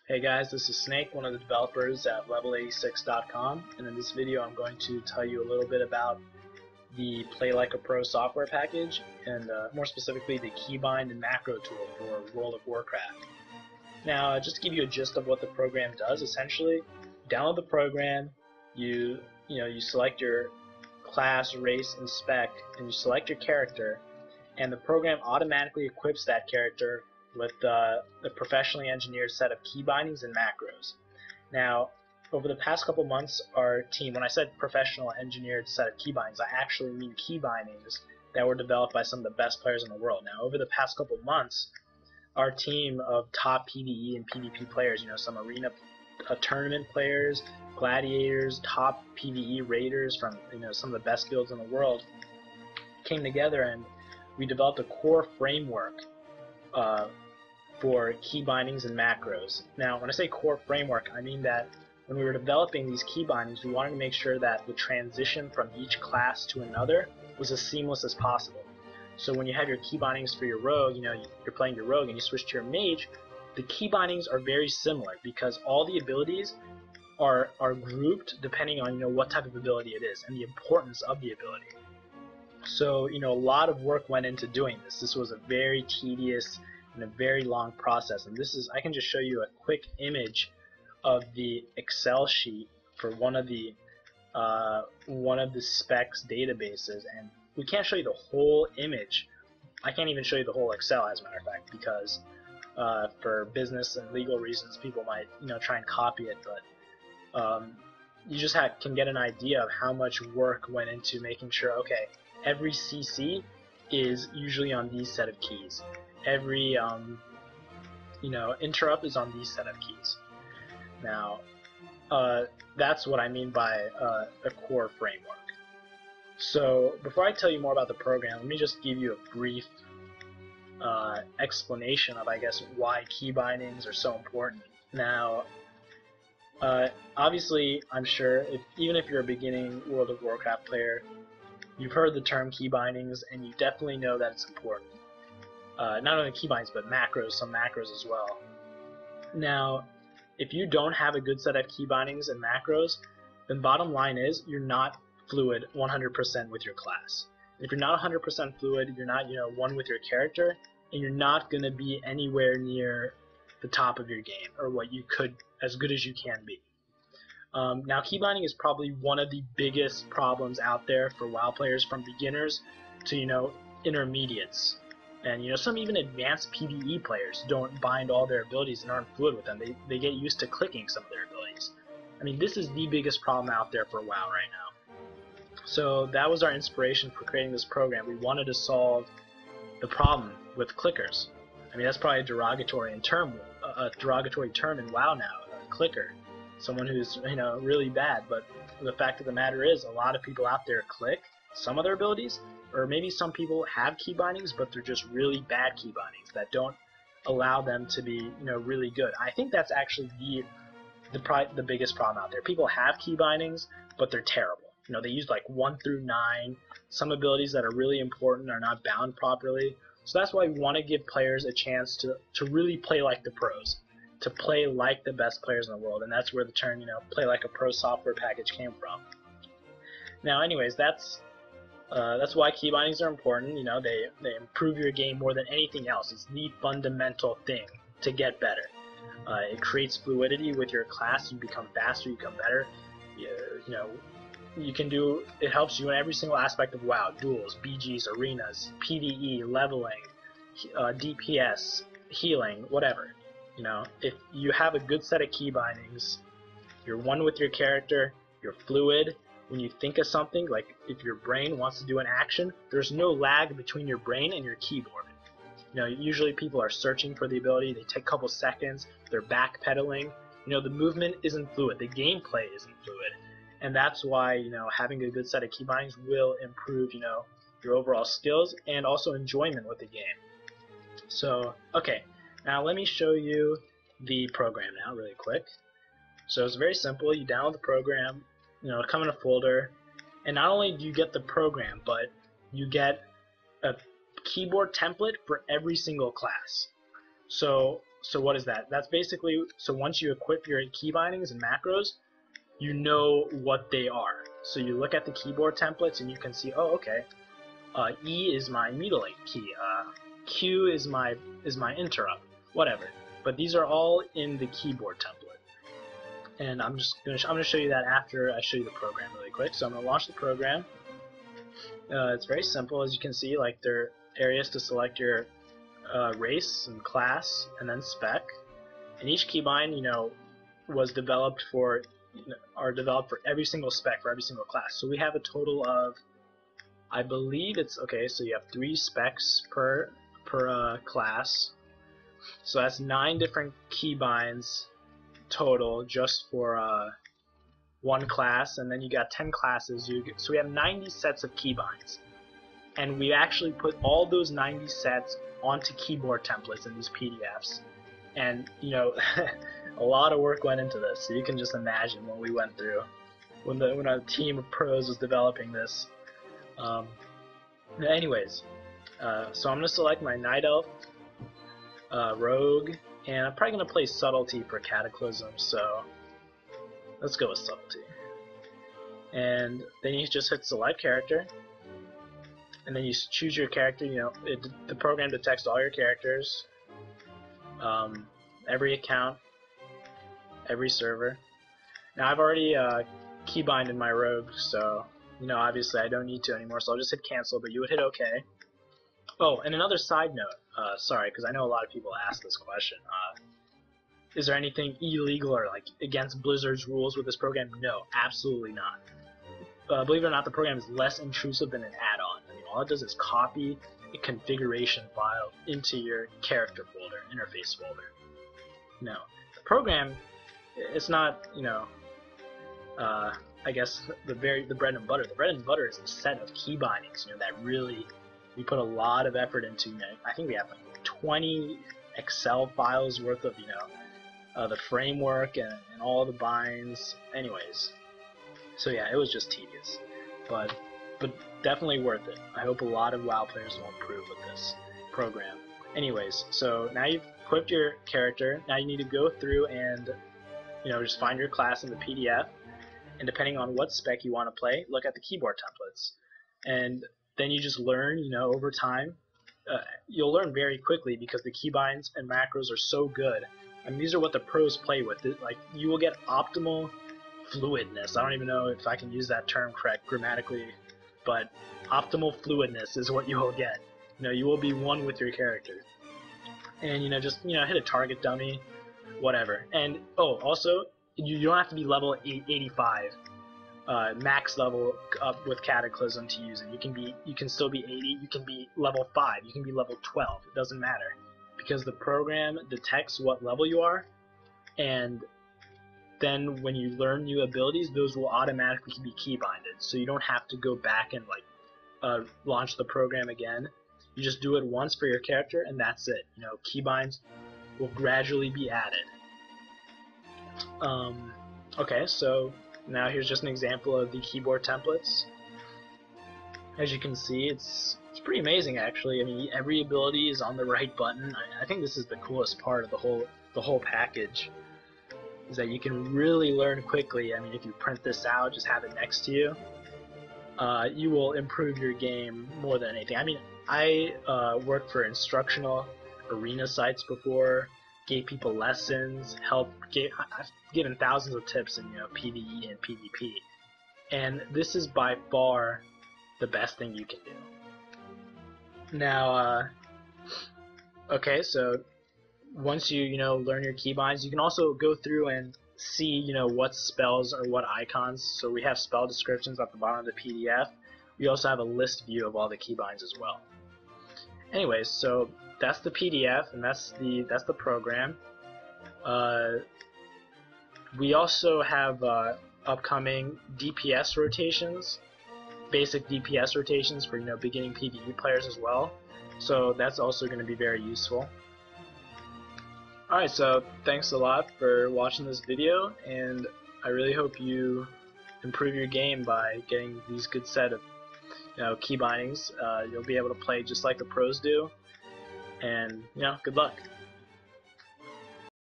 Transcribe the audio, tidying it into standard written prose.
Hey guys, this is Snake, one of the developers at level86.com, and in this video I'm going to tell you a little bit about the Play Like a Pro software package, and more specifically the Keybind and macro tool for World of Warcraft. Now, just to give you a gist of what the program does, essentially, you download the program, you select your class, race, and spec, and you select your character, and the program automatically equips that character with the professionally engineered set of key bindings and macros. Now, over the past couple months, our team, when I said professional engineered set of key bindings, I actually mean key bindings that were developed by some of the best players in the world. Now, over the past couple months, our team of top PvE and PvP players, some arena tournament players, gladiators, top PvE raiders from some of the best guilds in the world, came together and we developed a core framework for key bindings and macros. Now, when I say core framework, I mean that when we were developing these key bindings, we wanted to make sure that the transition from each class to another was as seamless as possible. So when you have your key bindings for your rogue, you're playing your rogue and you switch to your mage, the key bindings are very similar because all the abilities are grouped depending on what type of ability it is and the importance of the ability. So a lot of work went into doing this. This was a very tedious and a very long process, and I can just show you a quick image of the Excel sheet for one of the specs databases, and we can't show you the whole image. I can't even show you the whole Excel, as a matter of fact, because for business and legal reasons people might try and copy it, but you just can get an idea of how much work went into making sure, okay, every CC is usually on these set of keys. Every interrupt is on these set of keys. Now, that's what I mean by a core framework. So before I tell you more about the program, let me just give you a brief explanation of, I guess, why key bindings are so important. Now, obviously, I'm sure even if you're a beginning World of Warcraft player, you've heard the term key bindings, and you definitely know that it's important. Not only key bindings, but macros, some macros as well. Now, if you don't have a good set of key bindings and macros, then bottom line is you're not fluid 100% with your class. If you're not 100% fluid, you're not one with your character, and you're not going to be anywhere near the top of your game, or what you could, as good as you can be. Now, key binding is probably one of the biggest problems out there for WoW players, from beginners to intermediates, and some even advanced PvE players don't bind all their abilities and aren't fluid with them. They get used to clicking some of their abilities. I mean, this is the biggest problem out there for WoW right now. So that was our inspiration for creating this program. We wanted to solve the problem with clickers. I mean, that's probably a derogatory term in WoW now, a clicker. Someone who's really bad, but the fact of the matter is a lot of people out there click some of their abilities, or maybe some people have key bindings but they're just really bad key bindings that don't allow them to be really good. I think that's actually the biggest problem out there. People have key bindings but they're terrible. They use like 1 through 9. Some abilities that are really important are not bound properly. So that's why we want to give players a chance to really play like the pros, to play like the best players in the world, and that's where the term, Play Like a Pro software package came from. Now, anyways, that's why key bindings are important. They improve your game more than anything else. It's the fundamental thing to get better. It creates fluidity with your class. You become faster. You become better. It helps you in every single aspect of WoW: duels, BGs, arenas, PvE, leveling, DPS, healing, whatever. If you have a good set of key bindings, you're one with your character, you're fluid. When you think of something, like if your brain wants to do an action, there's no lag between your brain and your keyboard. Usually people are searching for the ability, they take a couple seconds, they're backpedaling. The movement isn't fluid, the gameplay isn't fluid. And that's why, having a good set of key bindings will improve, your overall skills and also enjoyment with the game. So, okay. Now let me show you the program now really quick. So it's very simple. You download the program, it'll come in a folder, and not only do you get the program, but you get a keyboard template for every single class. So So what is that? That's basically, so once you equip your key bindings and macros, you know what they are. So you look at the keyboard templates and you can see, oh, okay, E is my mutilate key, Q is my interrupt, whatever. But these are all in the keyboard template. And I'm gonna show you that after I show you the program really quick. So I'm gonna launch the program. It's very simple, as you can see. Like, there are areas to select your race and class, and then spec. And each keybind, was developed for, are developed for every single spec for every single class. So we have a total of, I believe it's okay. So you have 3 specs per class. So that's 9 different keybinds total just for one class, and then you got 10 classes. So we have 90 sets of keybinds, and we actually put all those 90 sets onto keyboard templates in these PDFs. And a lot of work went into this. So you can just imagine what we went through when a team of pros was developing this. Anyways, so I'm gonna select my Night Elf, Rogue, and I'm probably gonna play Subtlety for Cataclysm. So let's go with Subtlety. And then you just hit Select Character, and then you choose your character. The program detects all your characters, every account, every server. Now I've already keybinded my Rogue, so obviously I don't need to anymore. So I'll just hit Cancel, but you would hit OK. Oh, and another side note, sorry, because I know a lot of people ask this question. Is there anything illegal or against Blizzard's rules with this program? No, absolutely not. Believe it or not, the program is less intrusive than an add-on. All it does is copy a configuration file into your character folder, interface folder. No, the program, it's not, I guess the bread and butter. The bread and butter is a set of key bindings, that really we put a lot of effort into. I think we have 20 Excel files worth of, the framework and all the binds. Anyways, so yeah, it was just tedious, but definitely worth it. I hope a lot of WoW players will improve with this program. Anyways, so now you've equipped your character. Now you need to go through and just find your class in the PDF, and depending on what spec you want to play, look at the keyboard templates, and then you just learn. Over time, you'll learn very quickly because the keybinds and macros are so good. I mean, these are what the pros play with. You will get optimal fluidness. I don't even know if I can use that term correct grammatically, but optimal fluidness is what you will get. You will be one with your character, and just hit a target dummy, whatever. And also you don't have to be level 85 max level up with Cataclysm to use it. You can still be 80. You can be level 5. You can be level 12. It doesn't matter, because the program detects what level you are, and then when you learn new abilities, those will automatically be keybinded. So you don't have to go back and launch the program again. You just do it once for your character, and that's it. Keybinds will gradually be added. Okay, so now here's just an example of the keyboard templates. As you can see, it's pretty amazing, actually. I mean, every ability is on the right button. I think this is the coolest part of the whole package, is that you can really learn quickly. I mean, if you print this out, just have it next to you, you will improve your game more than anything. I mean, I worked for instructional arena sites before, gave people lessons, I've given thousands of tips in PvE and PvP, and this is by far the best thing you can do. Now, okay, so once you learn your keybinds, you can also go through and see what spells or what icons. So we have spell descriptions at the bottom of the PDF. We also have a list view of all the keybinds as well. Anyways, so that's the PDF, and that's the program. We also have upcoming DPS rotations, basic DPS rotations for beginning PvE players as well. So that's also going to be very useful. Alright, so thanks a lot for watching this video, and I really hope you improve your game by getting these good set of key bindings. You'll be able to play just like the pros do, and good luck.